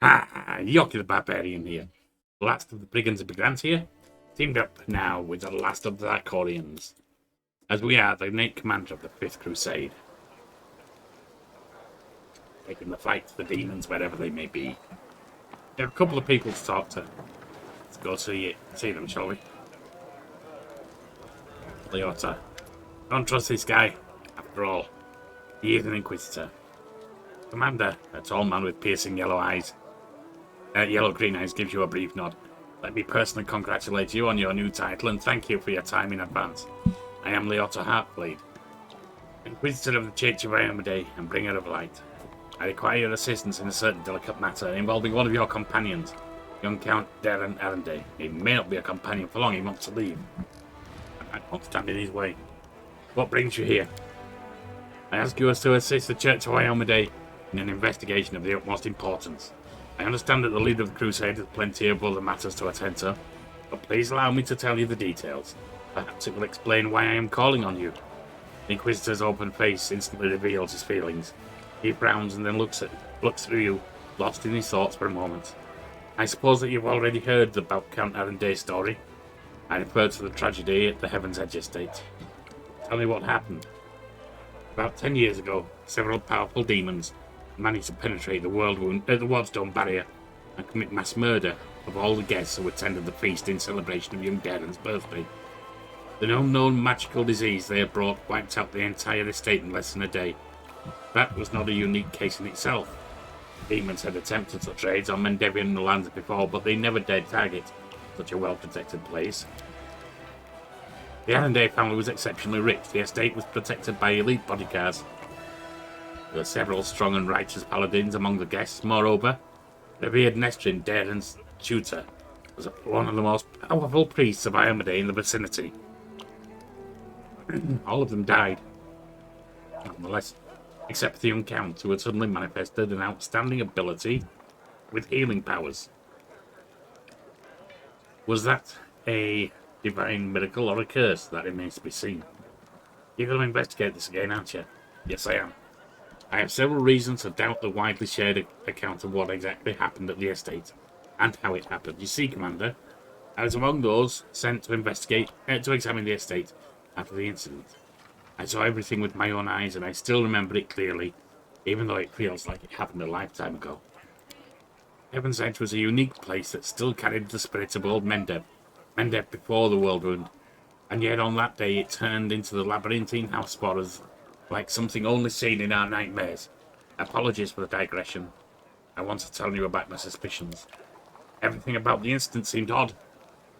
Ha! Yorkie the Barbarian here. The last of the Brigantes of Brigantes here, teamed up now with the last of the Sarkorians, as we are the innate commander of the 5th Crusade, taking the fight to the demons wherever they may be. There are a couple of people to talk to. Let's go see them, shall we? Leota. Don't trust this guy. After all, he is an Inquisitor. Commander, a tall man with piercing yellow-green eyes, gives you a brief nod. Let me personally congratulate you on your new title and thank you for your time in advance. I am Leota Heartblade, Inquisitor of the Church of Iomedae and Bringer of Light. I require your assistance in a certain delicate matter involving one of your companions, young Count Darren Arenday. He may not be a companion for long, he wants to leave. I won't stand in his way. What brings you here? I ask you to assist the Church of Iomedae in an investigation of the utmost importance. I understand that the leader of the Crusade has plenty of other matters to attend to, but please allow me to tell you the details. Perhaps it will explain why I am calling on you. The Inquisitor's open face instantly reveals his feelings. He frowns and then looks through you, lost in his thoughts for a moment. I suppose that you've already heard about Count Arenday's story. I refer to the tragedy at the Heaven's Edge estate. Tell me what happened. About 10 years ago, several powerful demons managed to penetrate the Wardstone barrier and commit mass murder of all the guests who attended the feast in celebration of young Darren's birthday. The unknown magical disease they had brought wiped out the entire estate in less than a day. That was not a unique case in itself. Demons had attempted such raids on Mendevian lands before, but they never dared target such a well-protected place. The Arenday family was exceptionally rich. The estate was protected by elite bodyguards. There were several strong and righteous paladins among the guests. Moreover, revered Nestrin, Darren's tutor, was one of the most powerful priests of Iomedae in the vicinity. All of them died, nonetheless, except for the young Count, who had suddenly manifested an outstanding ability with healing powers. Was that a divine miracle or a curse? That remains to be seen. You're going to investigate this again, aren't you? Yes, I am. I have several reasons to doubt the widely shared account of what exactly happened at the estate, and how it happened. You see, Commander, I was among those sent to examine the estate after the incident. I saw everything with my own eyes, and I still remember it clearly, even though it feels like it happened a lifetime ago. Heaven's Edge was a unique place that still carried the spirit of old Mendev before the world wound, and yet on that day it turned into the labyrinthine house for us, like something only seen in our nightmares. Apologies for the digression. I want to tell you about my suspicions. Everything about the incident seemed odd.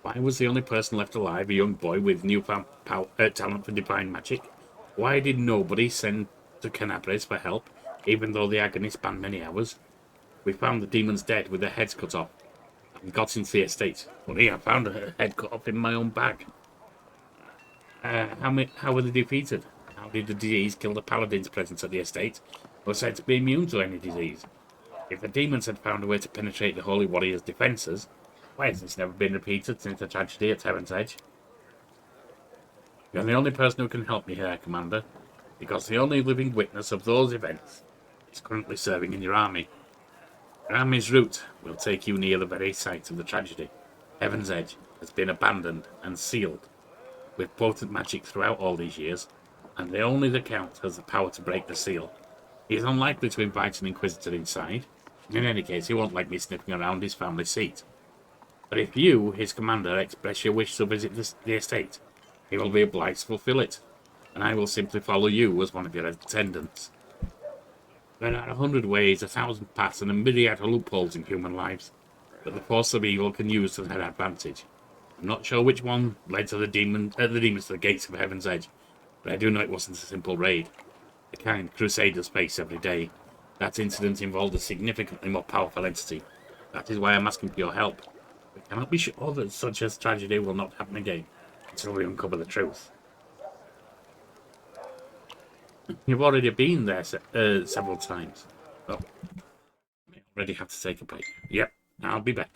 Why was the only person left alive a young boy with newfound talent for divine magic? Why did nobody send to Canabres for help, even though the agony spanned many hours? We found the demons dead with their heads cut off, and got into the estate. Funny, I found her head cut off in my own bag. How were they defeated? How did the disease kill the paladins present at the estate, who were said to be immune to any disease? If the demons had found a way to penetrate the Holy Warrior's defences, why has this never been repeated since the tragedy at Heaven's Edge? You're the only person who can help me here, Commander, because the only living witness of those events is currently serving in your army. Your army's route will take you near the very site of the tragedy. Heaven's Edge has been abandoned and sealed with potent magic throughout all these years, and only the Count has the power to break the seal. He is unlikely to invite an Inquisitor inside. In any case, he won't like me sniffing around his family seat. But if you, his commander, express your wish to visit the estate, he will be obliged to fulfill it, and I will simply follow you as one of your attendants. There are 100 ways, 1,000 paths, and a myriad of loopholes in human lives that the force of evil can use to their advantage. I'm not sure which one led to the demons to the gates of Heaven's Edge, but I do know it wasn't a simple raid, the kind Crusaders face every day. That incident involved a significantly more powerful entity. That is why I'm asking for your help. We cannot be sure that such a tragedy will not happen again until we uncover the truth. You've already been there several times. Well, I already have to take a break. Yep, I'll be back.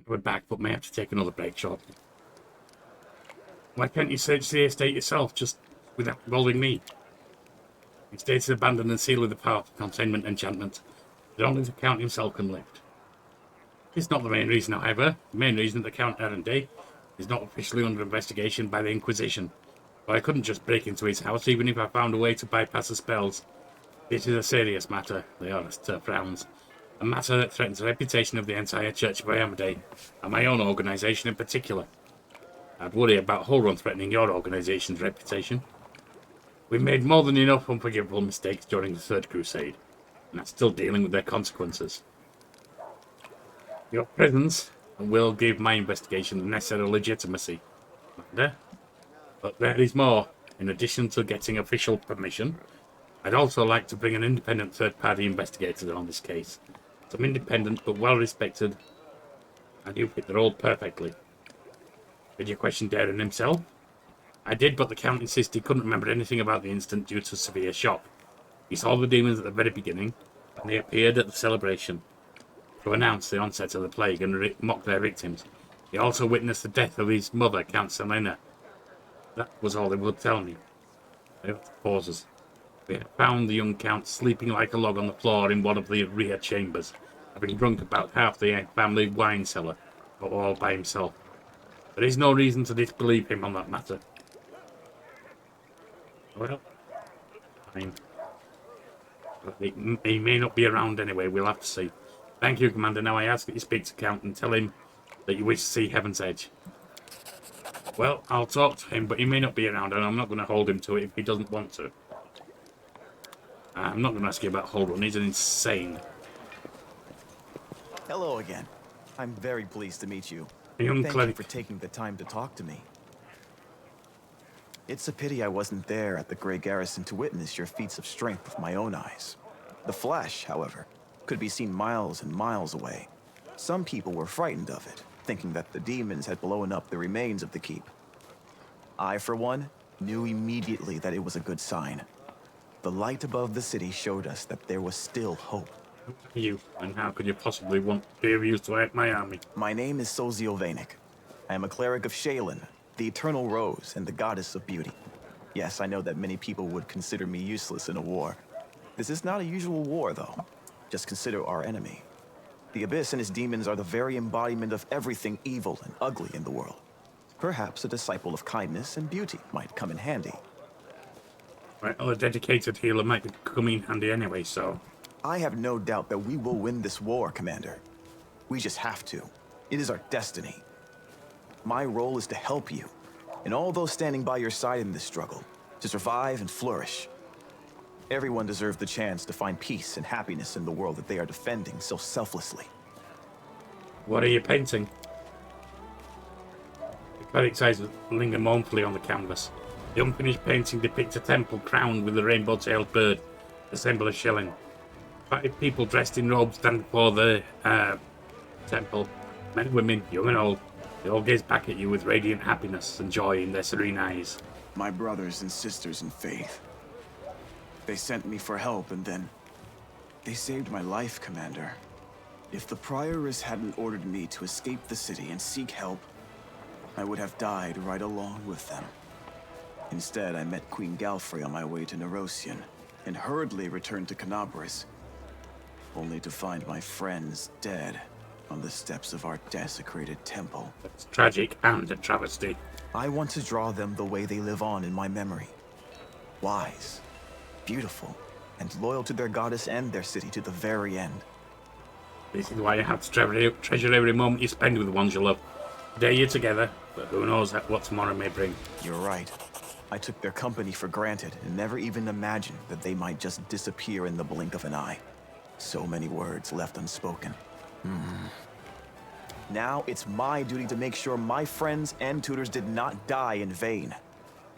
We're back, but may have to take another break shortly. Why can't you search the estate yourself, just without involving me? The estate is abandoned and sealed with a powerful containment enchantment. that only the Count himself can lift. It's not the main reason, however. The main reason that the Count Errande is not officially under investigation by the Inquisition. But I couldn't just break into his house, even if I found a way to bypass the spells. This is a serious matter, the Orator frowns. A matter that threatens the reputation of the entire Church of Iomedae, and my own organisation in particular. I'd worry about Hull Run threatening your organisation's reputation. We made more than enough unforgivable mistakes during the Third Crusade, and are still dealing with their consequences. Your presence will give my investigation the necessary legitimacy, Commander. But there is more. In addition to getting official permission, I'd also like to bring an independent third-party investigator on this case. Some independent but well-respected, and you fit the role perfectly. Did you question Darren himself? I did, but the Count insisted he couldn't remember anything about the incident due to severe shock. He saw the demons at the very beginning, and they appeared at the celebration to announce the onset of the plague and mock their victims. He also witnessed the death of his mother, Count Selena. That was all they would tell me. They pauses. We had found the young Count sleeping like a log on the floor in one of the rear chambers, having drunk about half the family wine cellar, but all by himself. There is no reason to disbelieve him on that matter. Well, fine. But he may not be around anyway, we'll have to see. Thank you, Commander. Now I ask that you speak to Count and tell him that you wish to see Heaven's Edge. Well, I'll talk to him, but he may not be around, and I'm not going to hold him to it if he doesn't want to. I'm not going to ask you about Hull Run. He's an insane. Hello again. I'm very pleased to meet you. Young Thank cleric. you for taking the time to talk to me. It's a pity I wasn't there at the Grey Garrison to witness your feats of strength with my own eyes. The flash, however, could be seen miles and miles away. Some people were frightened of it, thinking that the demons had blown up the remains of the keep. I, for one, knew immediately that it was a good sign. The light above the city showed us that there was still hope. Who are you, and how could you possibly want be of use to help my army? My name is Sozio Vanek. I am a cleric of Shaelin, the Eternal Rose and the Goddess of Beauty. Yes, I know that many people would consider me useless in a war. This is not a usual war, though. Just consider our enemy. The Abyss and his demons are the very embodiment of everything evil and ugly in the world. Perhaps a disciple of kindness and beauty might come in handy. Right, well, a dedicated healer might come in handy anyway, so... I have no doubt that we will win this war, Commander. We just have to. It is our destiny. My role is to help you, and all those standing by your side in this struggle, to survive and flourish. Everyone deserves the chance to find peace and happiness in the world that they are defending so selflessly. What are you painting? The cleric's eyes linger mournfully on the canvas. The unfinished painting depicts a temple crowned with a rainbow-tailed bird, the symbol of Shilling. 5 people dressed in robes stand before the temple. Men and women, young and old. They all gaze back at you with radiant happiness and joy in their serene eyes. My brothers and sisters in faith. They sent me for help, and then they saved my life, Commander. If the Prioress hadn't ordered me to escape the city and seek help, I would have died right along with them. Instead, I met Queen Galfrey on my way to Nerosian, and hurriedly returned to Canabris, only to find my friends dead on the steps of our desecrated temple. It's tragic and a travesty. I want to draw them the way they live on in my memory. Wise, beautiful, and loyal to their goddess and their city to the very end. This is why you have to treasure every moment you spend with the ones you love. Today you're together, but who knows what tomorrow may bring. You're right. I took their company for granted and never even imagined that they might just disappear in the blink of an eye. So many words left unspoken. Now it's my duty to make sure my friends and tutors did not die in vain.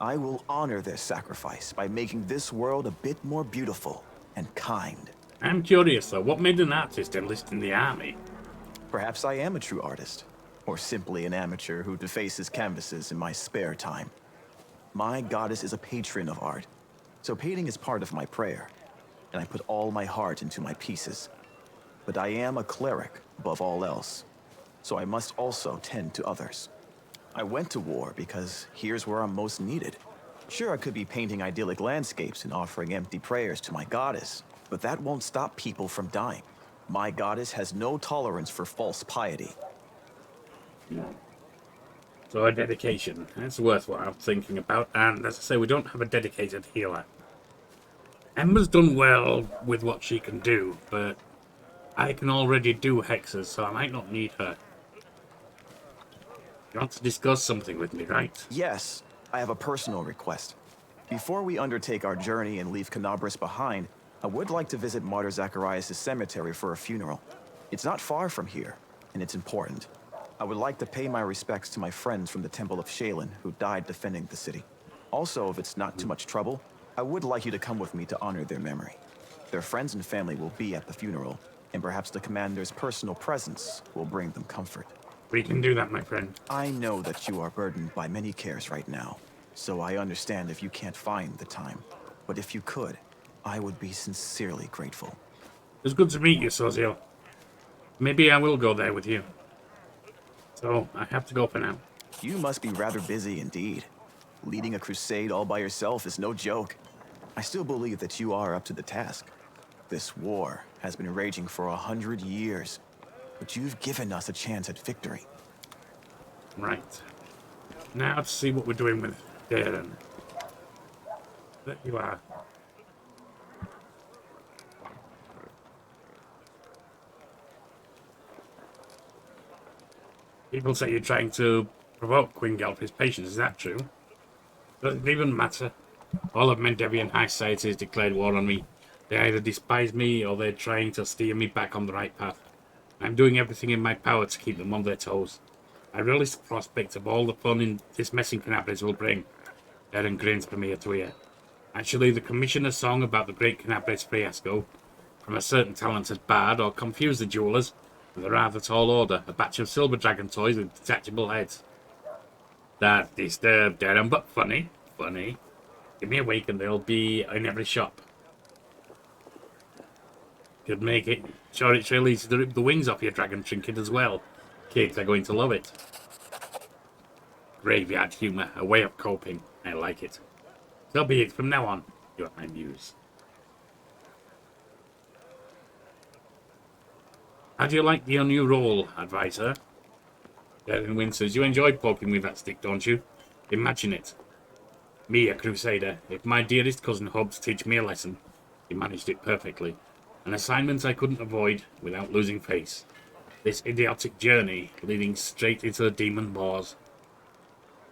I will honor their sacrifice by making this world a bit more beautiful and kind. I'm curious though, what made an artist enlist in the army? Perhaps I am a true artist, or simply an amateur who defaces canvases in my spare time. My goddess is a patron of art, so painting is part of my prayer, and I put all my heart into my pieces. But I am a cleric above all else, so I must also tend to others. I went to war because here's where I'm most needed. Sure, I could be painting idyllic landscapes and offering empty prayers to my goddess, but that won't stop people from dying. My goddess has no tolerance for false piety. So a dedication. That's worthwhile thinking about. And as I say, we don't have a dedicated healer. Ember's done well with what she can do, but I can already do hexes, so I might not need her. You want to discuss something with me, right? Yes, I have a personal request. Before we undertake our journey and leave Canabris behind, I would like to visit Martyr Zacharias' cemetery for a funeral. It's not far from here, and it's important. I would like to pay my respects to my friends from the Temple of Shaylin who died defending the city. Also, if it's not too much trouble, I would like you to come with me to honor their memory. Their friends and family will be at the funeral, and perhaps the commander's personal presence will bring them comfort. We can do that, my friend. I know that you are burdened by many cares right now, so I understand if you can't find the time. But if you could, I would be sincerely grateful. It's good to meet you, Sozio. Maybe I will go there with you. So, I have to go for now. You must be rather busy indeed. Leading a crusade all by yourself is no joke. I still believe that you are up to the task. This war has been raging for 100 years, but you've given us a chance at victory. Right. Now to see what we're doing with Darren. There you are. People say you're trying to provoke Queen Galfrey's patience. Is that true? Doesn't even matter. All of Mendevian high society has declared war on me. They either despise me or they're trying to steer me back on the right path. I'm doing everything in my power to keep them on their toes. I relish the prospect of all the fun in this messing Canabris will bring. Darren grins from ear to ear. I shall either commission a song about the great Canabris fiasco from a certain talented bard or confuse the jewelers with a rather tall order, a batch of silver dragon toys with detachable heads. That disturbed Darren, but funny. Give me a week and they'll be in every shop. Could make it. Sure, it's really easy to rip the wings off your dragon trinket as well. Kids are going to love it. Graveyard humour, a way of coping. I like it. So be it. From now on, you are my muse. How do you like your new role, advisor? Darren winces. You enjoy poking with that stick, don't you? Imagine it. Me, a crusader. If my dearest cousin hoped to teach me a lesson, he managed it perfectly. An assignment I couldn't avoid without losing face. This idiotic journey leading straight into the demon wars.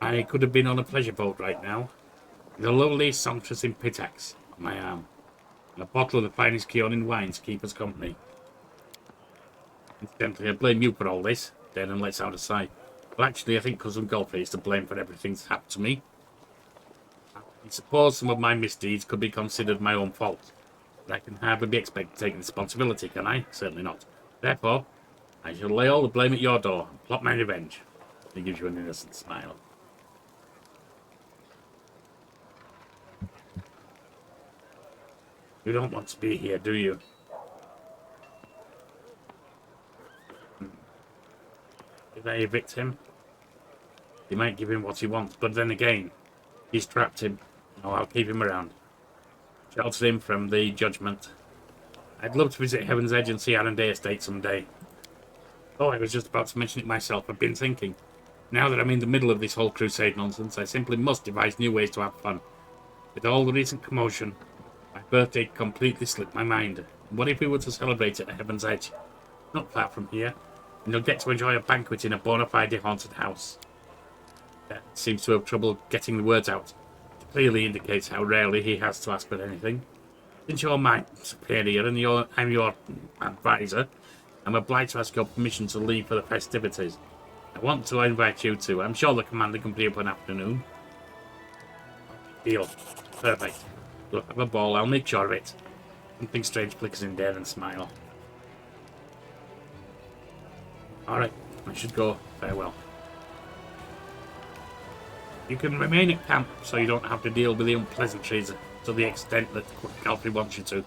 I could have been on a pleasure boat right now, with a lovely songstress in Pitax on my arm, and a bottle of the finest Keonin wine to keep us company. Incidentally, I blame you for all this. Darren lets out a sigh. Well, actually, I think Cousin Godfrey is to blame for everything that's happened to me. I suppose some of my misdeeds could be considered my own fault, but I can hardly be expected to take responsibility, can I? Certainly not. Therefore, I shall lay all the blame at your door and plot my revenge. He gives you an innocent smile. You don't want to be here, do you? Did I evict him? He might give him what he wants, but then again, he's trapped him. Oh, I'll keep him around. Shelter him from the judgment. I'd love to visit Heaven's Edge and see Arendelle Estate someday. Oh, I was just about to mention it myself. I've been thinking. Now that I'm in the middle of this whole crusade nonsense, I simply must devise new ways to have fun. With all the recent commotion, my birthday completely slipped my mind. What if we were to celebrate it at Heaven's Edge? Not far from here, and you'll get to enjoy a banquet in a bona fide haunted house. That seems to have trouble getting the words out. It clearly indicates how rarely he has to ask for anything. Since you're my superior and I'm your advisor, I'm obliged to ask your permission to leave for the festivities. I want to invite you too. I'm sure the commander can free up an afternoon. Deal. Perfect. We'll have a ball. I'll make sure of it. Something strange flickers in Darren's smile. Alright, I should go. Farewell. You can remain at camp so you don't have to deal with the unpleasantries to the extent that Godfrey wants you to.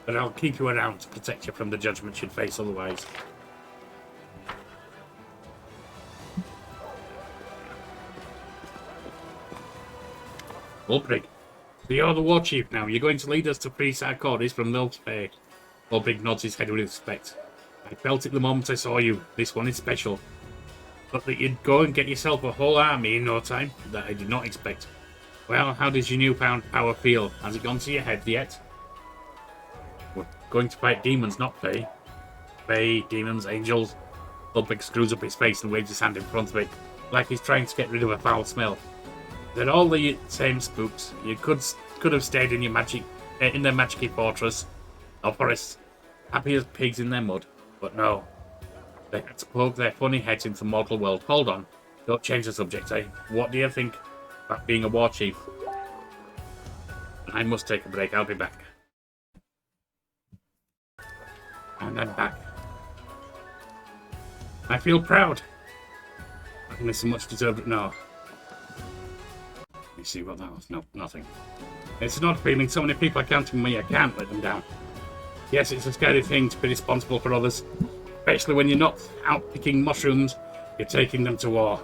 But I'll keep you around to protect you from the judgment you'd face otherwise. Ulprig, so you're the war chief now. You're going to lead us to free Sarkorians from those fate. Ulbrich nods his head with respect. I felt it the moment I saw you. This one is special. But that you'd go and get yourself a whole army in no time, that I did not expect. Well, how does your newfound power feel? Has it gone to your head yet? We're going to fight demons, not Fae. Fae, demons, angels. Ulbrich screws up his face and waves his hand in front of it, like he's trying to get rid of a foul smell. They're all the same spooks. You could have stayed in your in their magicy fortress or forest, happy as pigs in their mud. But no, they had to poke their funny heads into the mortal world. Hold on, don't change the subject, eh? What do you think about being a war chief? I must take a break. I'll be back. And I'm back. I feel proud. I miss a much deserved. No. Let me see what that was. No, nothing. It's not feeling so many people are counting me. I can't let them down. Yes, it's a scary thing to be responsible for others, especially when you're not out picking mushrooms. You're taking them to war.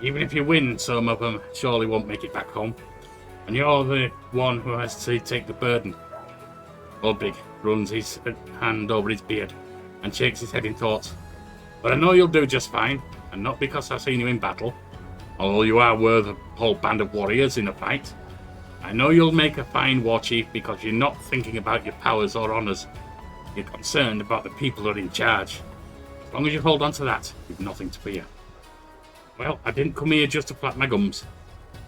Even if you win, some of them surely won't make it back home, and you're the one who has to take the burden. Ulbrich runs his hand over his beard and shakes his head in thought. But I know you'll do just fine, and not because I've seen you in battle, although you are worth a whole band of warriors in a fight. I know you'll make a fine war chief because you're not thinking about your powers or honours. You're concerned about the people who are in charge. As long as you hold on to that, you've nothing to fear. Well, I didn't come here just to flap my gums.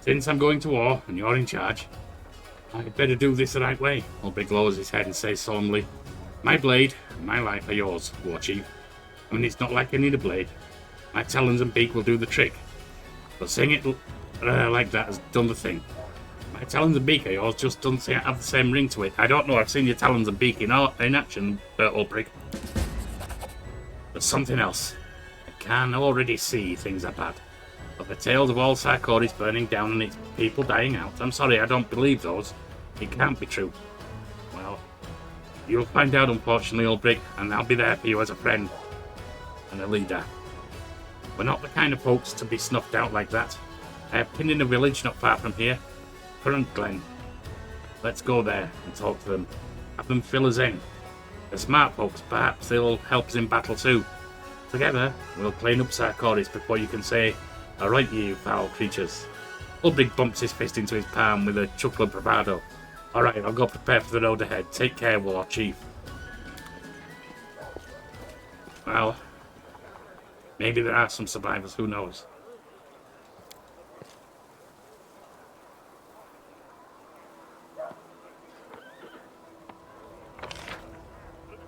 Since I'm going to war and you're in charge, I'd better do this the right way. Ulbrich lowers his head and says solemnly, My blade and my life are yours, war chief. I mean, it's not like I need a blade. My talons and beak will do the trick. But saying it like that has done the thing. My talons and beak are yours, just doesn't have the same ring to it. I don't know, I've seen your talons and beak in action, Ulbrich. But something else. I can already see things are bad. But the tales of all Sarkorians burning down and its people dying out, I'm sorry, I don't believe those. It can't be true. Well, you'll find out, unfortunately, Ulbrich, and I'll be there for you as a friend and a leader. We're not the kind of folks to be snuffed out like that. I have pinned in a village not far from here, Current Glen. Let's go there and talk to them. Have them fill us in. They're smart folks, perhaps they'll help us in battle too. Together, we'll clean up Sarkorians before you can say, all right, you foul creatures. Ulbrich bumps his fist into his palm with a chuckle of bravado. All right, I'll go prepare for the road ahead. Take care, war chief. Well, maybe there are some survivors, who knows?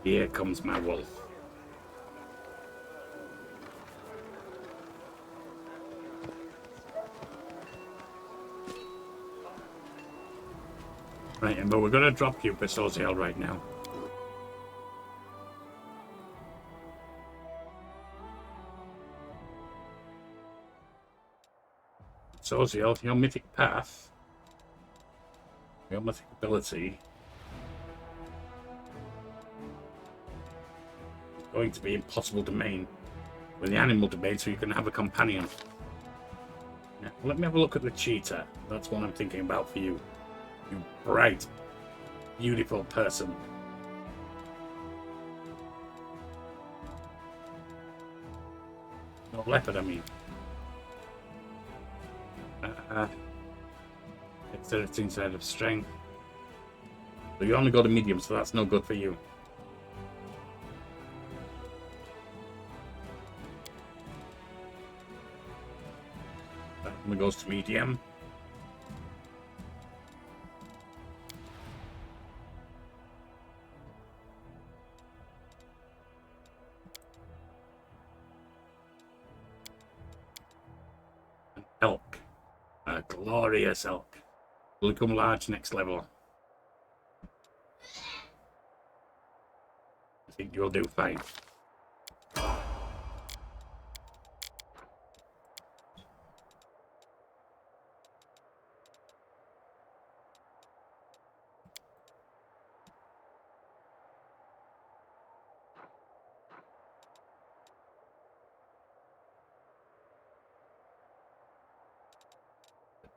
Here comes my wolf. Right, but we're going to drop you for Soziel right now. Soziel, your mythic path, your mythic ability, is going to be impossible domain with the animal domain, so you can have a companion. Now, let me have a look at the cheetah. That's what I'm thinking about for you. You bright, beautiful person. No, leopard, I mean. Dexterity instead of strength. So you only got a medium, so that's no good for you. That one goes to medium. Elk. A glorious elk. Will become large next level. I think you'll do fine.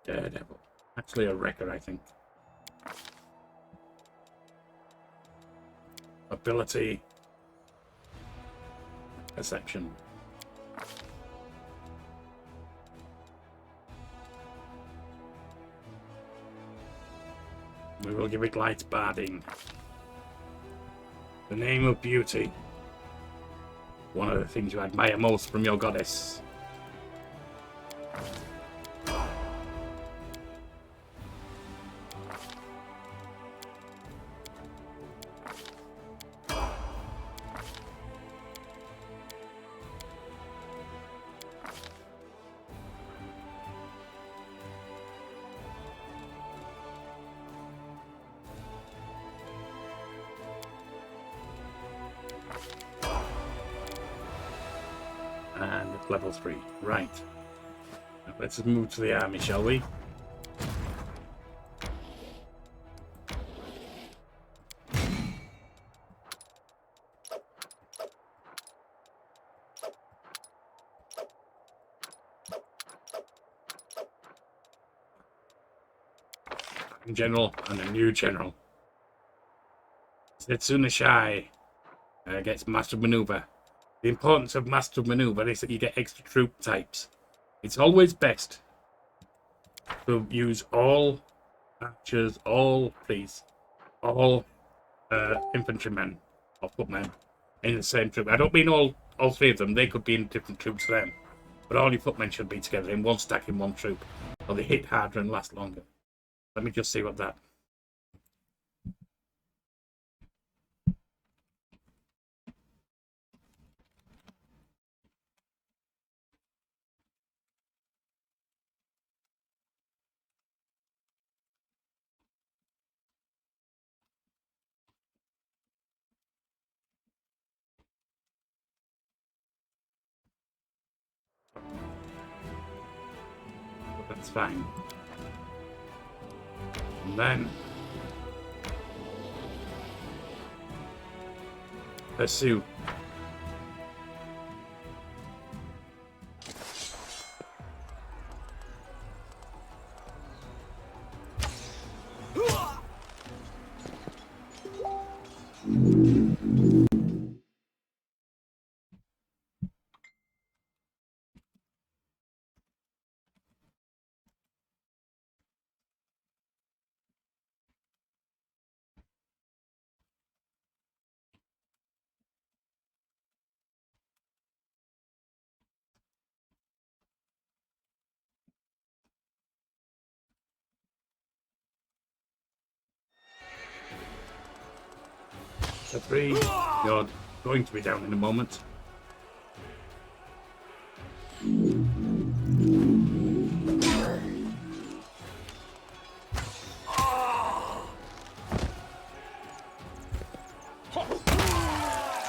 Daredevil. Actually a wrecker, I think. A ability. Perception. We will give it light barding. The name of beauty. One of the things you admire most from your goddess. And it's level 3. Right. Now let's move to the army, shall we? General and a new general. Setsuna Shai gets Master of Maneuver. The importance of Master of Maneuver is that you get extra troop types. It's always best to use all archers, all priests, all infantrymen or footmen in the same troop. I don't mean all 3 of them. They could be in different troops then. But all your footmen should be together in one stack in one troop. Or they hit harder and last longer. Let me just see what that... But that's fine. And then... pursue. So 3, you're going to be down in a moment.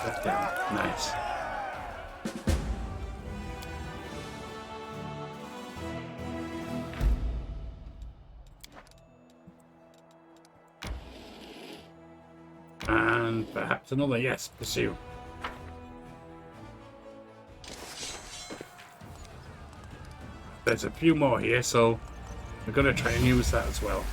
That's down. Nice. And perhaps another, yes, pursue. There's a few more here, so we're going to try and use that as well.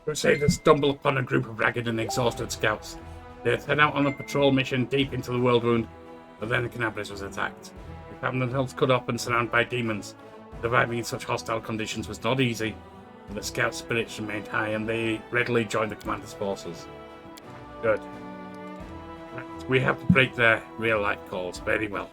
Crusaders stumble upon a group of ragged and exhausted scouts. They set out on a patrol mission deep into the world wound, but then the Canabrus was attacked. They found themselves cut off and surrounded by demons. Surviving in such hostile conditions was not easy. The scout spirits remained high, and they readily joined the commander's forces. Good. Right. We have to break their real-life calls very well.